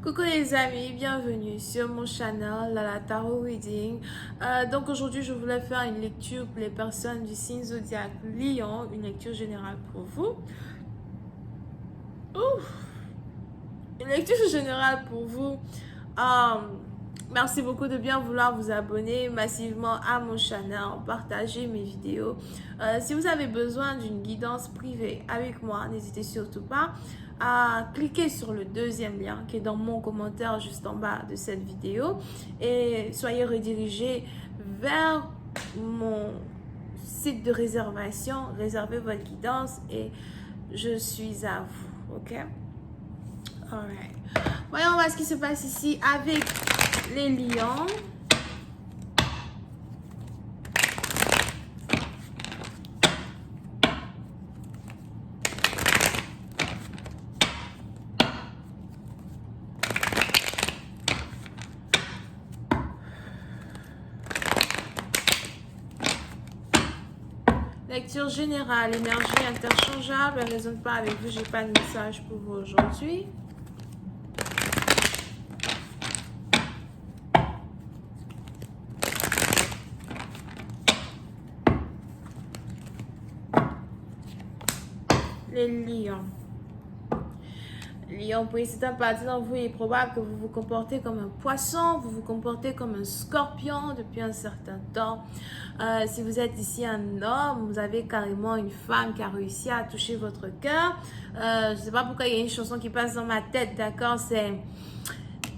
Coucou les amis, bienvenue sur mon channel Lala Tarot Reading. Donc aujourd'hui je voulais faire une lecture pour les personnes du signe zodiaque Lion, une lecture générale pour vous. Ouf, une lecture générale pour vous. Merci beaucoup de bien vouloir vous abonner massivement à mon channel, partager mes vidéos. Si vous avez besoin d'une guidance privée avec moi, n'hésitez surtout pas à cliquer sur le deuxième lien qui est dans mon commentaire juste en bas de cette vidéo et soyez redirigés vers mon site de réservation. Réservez votre guidance et je suis à vous, ok? Alright. Voyons voir ce qui se passe ici avec les lions. Lecture générale, énergie interchangeable, elle ne résonne pas avec vous, j'ai pas de message pour vous aujourd'hui. Les lions. Lion, pour certaines parties d'entre vous, il est probable que vous vous comportez comme un poisson, vous vous comportez comme un scorpion depuis un certain temps. Si vous êtes ici un homme, vous avez carrément une femme qui a réussi à toucher votre cœur. Je ne sais pas pourquoi il y a une chanson qui passe dans ma tête, d'accord? C'est...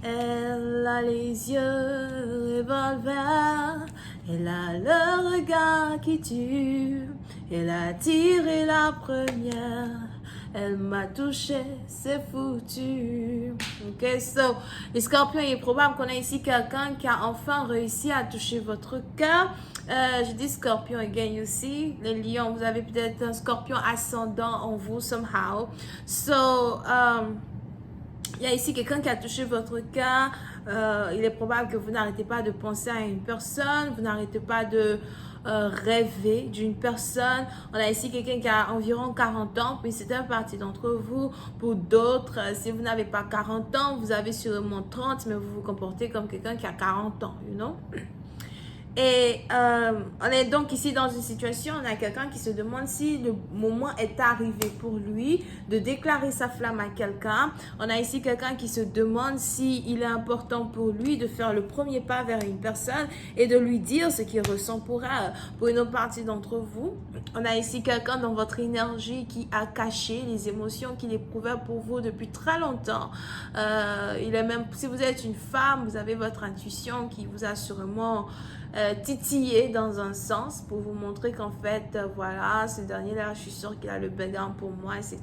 Elle a les yeux revolver, elle a le regard qui tue, elle a tiré la première. Elle m'a touché, c'est foutu. Ok, so, les scorpions, il est probable qu'on a ici quelqu'un qui a enfin réussi à toucher votre cœur. Je dis scorpion again aussi. Les lions, vous avez peut-être un scorpion ascendant en vous, somehow. So, il y a ici quelqu'un qui a touché votre cœur. Il est probable que vous n'arrêtez pas de penser à une personne, vous n'arrêtez pas de rêver d'une personne. On a ici quelqu'un qui a environ 40 ans, puis c'est une partie d'entre vous. Pour d'autres, si vous n'avez pas 40 ans, vous avez sûrement 30, mais vous vous comportez comme quelqu'un qui a 40 ans, you know? Et on est donc ici dans une situation, on a quelqu'un qui se demande si le moment est arrivé pour lui de déclarer sa flamme à quelqu'un. On a ici quelqu'un qui se demande si il est important pour lui de faire le premier pas vers une personne et de lui dire ce qu'il ressent pour elle. Pour une autre partie d'entre vous, on a ici quelqu'un dans votre énergie qui a caché les émotions qu'il éprouvait pour vous depuis très longtemps. Il est même, si vous êtes une femme, vous avez votre intuition qui vous a sûrement titiller dans un sens pour vous montrer qu'en fait, voilà, ce dernier-là, je suis sûre qu'il a le background pour moi, etc.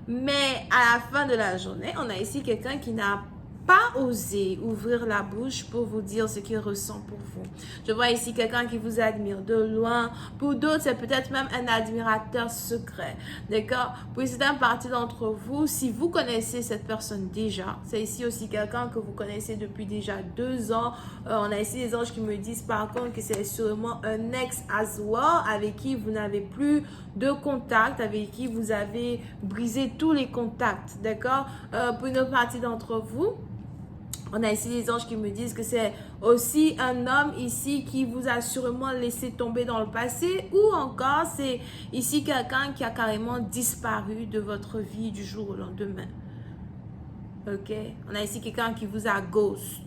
Mais à la fin de la journée, on a ici quelqu'un qui n'a pas osé ouvrir la bouche pour vous dire ce qu'il ressent pour vous. Je vois ici quelqu'un qui vous admire de loin. Pour d'autres, c'est peut-être même un admirateur secret. D'accord? Pour certaines parties d'entre vous, si vous connaissez cette personne déjà, c'est ici aussi quelqu'un que vous connaissez depuis déjà 2 ans. On a ici des anges qui me disent par contre que c'est sûrement un ex as well avec qui vous n'avez plus de contact, avec qui vous avez brisé tous les contacts. D'accord? Pour une autre partie d'entre vous, on a ici les anges qui me disent que c'est aussi un homme ici qui vous a sûrement laissé tomber dans le passé ou encore c'est ici quelqu'un qui a carrément disparu de votre vie du jour au lendemain. Ok? On a ici quelqu'un qui vous a ghost.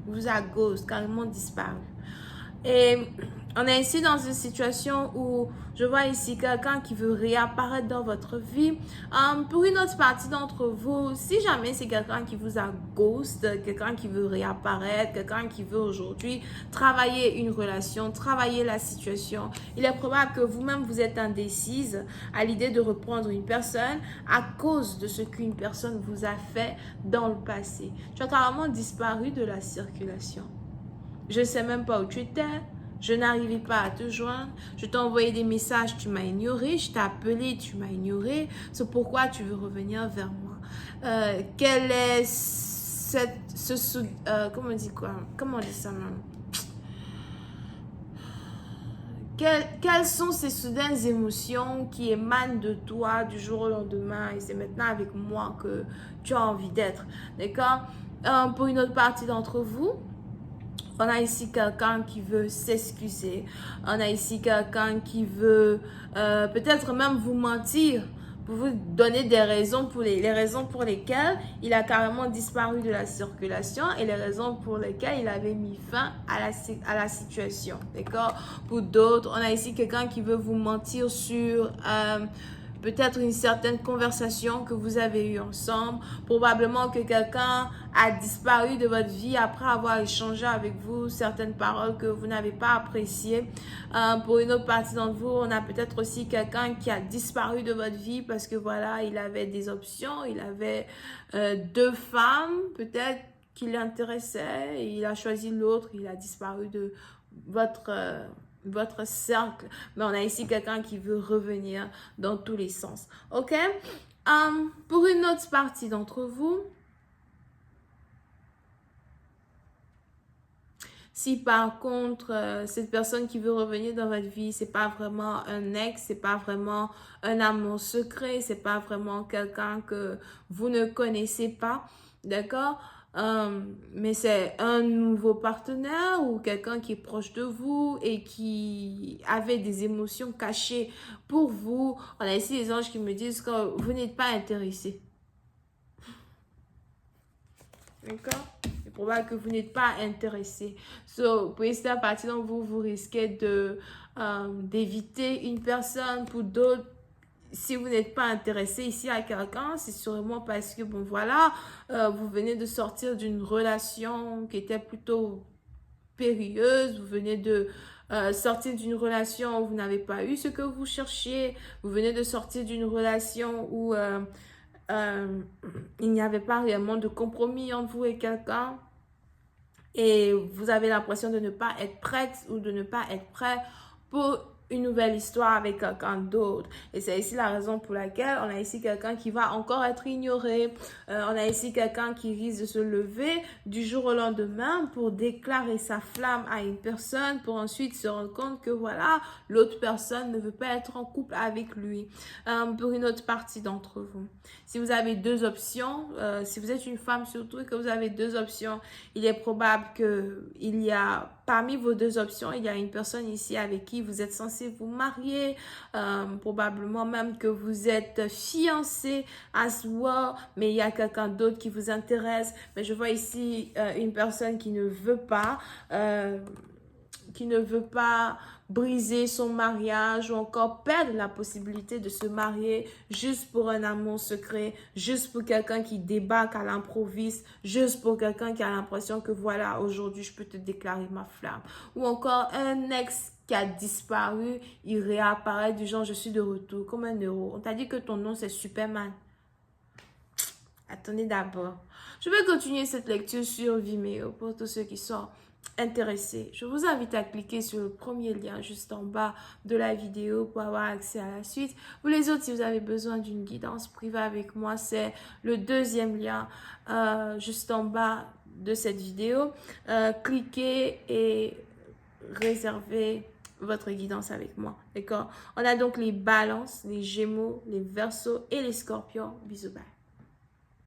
Vous a ghost, carrément disparu. Et on est ici dans une situation où je vois ici quelqu'un qui veut réapparaître dans votre vie. Pour une autre partie d'entre vous, si jamais c'est quelqu'un qui vous a ghost, quelqu'un qui veut réapparaître, quelqu'un qui veut aujourd'hui travailler une relation, travailler la situation, il est probable que vous-même vous êtes indécise à l'idée de reprendre une personne à cause de ce qu'une personne vous a fait dans le passé. Tu as carrément disparu de la circulation. Je ne sais même pas où tu étais. Je n'arrivais pas à te joindre. Je t'ai envoyé des messages, tu m'as ignoré. Je t'ai appelé, tu m'as ignoré. C'est pourquoi tu veux revenir vers moi. Quel est comment on dit quoi? Comment on dit ça même? Quelles sont ces soudaines émotions qui émanent de toi du jour au lendemain et c'est maintenant avec moi que tu as envie d'être, d'accord? Pour une autre partie d'entre vous, on a ici quelqu'un qui veut s'excuser. On a ici quelqu'un qui veut peut-être même vous mentir pour vous donner des raisons pour les raisons pour lesquelles il a carrément disparu de la circulation et les raisons pour lesquelles il avait mis fin à la situation. D'accord? Pour d'autres, on a ici quelqu'un qui veut vous mentir sur peut-être une certaine conversation que vous avez eue ensemble. Probablement que quelqu'un a disparu de votre vie après avoir échangé avec vous certaines paroles que vous n'avez pas appréciées. Pour une autre partie d'entre vous, on a peut-être aussi quelqu'un qui a disparu de votre vie parce que voilà, il avait des options, il avait deux femmes peut-être qui l'intéressaient, et il a choisi l'autre, il a disparu de votre cercle, mais on a ici quelqu'un qui veut revenir dans tous les sens. Ok? Pour une autre partie d'entre vous, si par contre, cette personne qui veut revenir dans votre vie, c'est pas vraiment un ex, c'est pas vraiment un amour secret, c'est pas vraiment quelqu'un que vous ne connaissez pas, d'accord? Mais c'est un nouveau partenaire ou quelqu'un qui est proche de vous et qui avait des émotions cachées pour vous. On a ici les anges qui me disent que vous n'êtes pas intéressé. D'accord? C'est probable que vous n'êtes pas intéressé. Pour certaines parties d'entre vous, vous risquez d'éviter une personne. Pour d'autres, si vous n'êtes pas intéressé ici à quelqu'un, c'est sûrement parce que, bon, voilà, vous venez de sortir d'une relation qui était plutôt périlleuse. Vous venez de sortir d'une relation où vous n'avez pas eu ce que vous cherchiez. Vous venez de sortir d'une relation où il n'y avait pas réellement de compromis entre vous et quelqu'un et vous avez l'impression de ne pas être prête ou de ne pas être prêt pour une nouvelle histoire avec quelqu'un d'autre. Et c'est ici la raison pour laquelle on a ici quelqu'un qui va encore être ignoré. On a ici quelqu'un qui risque de se lever du jour au lendemain pour déclarer sa flamme à une personne pour ensuite se rendre compte que voilà, l'autre personne ne veut pas être en couple avec lui. Pour une autre partie d'entre vous. Si vous avez deux options, si vous êtes une femme surtout et que vous avez deux options, il est probable qu'il y a parmi vos deux options, il y a une personne ici avec qui vous êtes censé vous marier, probablement même que vous êtes fiancé à soi, mais il y a quelqu'un d'autre qui vous intéresse. Mais je vois ici une personne qui ne veut pas briser son mariage ou encore perdre la possibilité de se marier juste pour un amour secret, juste pour quelqu'un qui débarque à l'improviste, juste pour quelqu'un qui a l'impression que voilà, aujourd'hui je peux te déclarer ma flamme. Ou encore un ex qui a disparu, il réapparaît du genre je suis de retour comme un héros. On t'a dit que ton nom c'est Superman. Attendez d'abord. Je vais continuer cette lecture sur Vimeo pour tous ceux qui sont intéressés. Je vous invite à cliquer sur le premier lien juste en bas de la vidéo pour avoir accès à la suite. Pour les autres, si vous avez besoin d'une guidance privée avec moi, c'est le deuxième lien juste en bas de cette vidéo. Cliquez et réservez votre guidance avec moi. D'accord? On a donc les balances, les gémeaux, les verseaux et les scorpions. Bisous, bye.